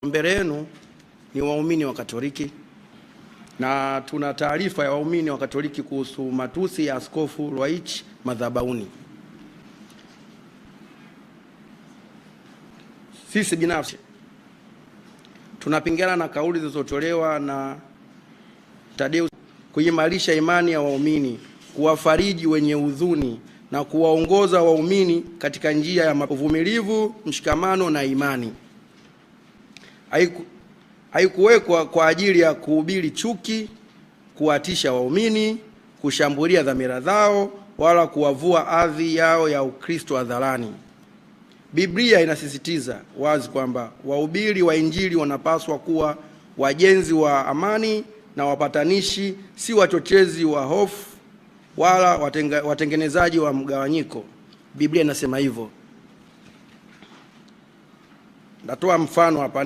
Mbele yenu ni waumini wa Katoliki na tuna taarifa ya waumini wa Katoliki kuhusu matusi ya Askofu Ruwa'ichi madhabahuni. Sisi binafsi tunapingana na kauli zilizotolewa na Tadeus kuimarisha imani ya waumini, kuwafariji wenye huzuni na kuwaongoza waumini katika njia ya uvumilivu, mshikamano na imani. Haikuwekwa kwa ajili ya kuhubiri chuki, kuwatisha waumini, kushambulia dhamira zao wala kuwavua hadhi yao ya Ukristo hadharani. Biblia inasisitiza wazi kwamba wahubiri wa Injili wanapaswa kuwa wajenzi wa amani na wapatanishi, si wachochezi wa hofu wala watengenezaji wa mgawanyiko. Biblia inasema hivyo. Natoa mfano hapa.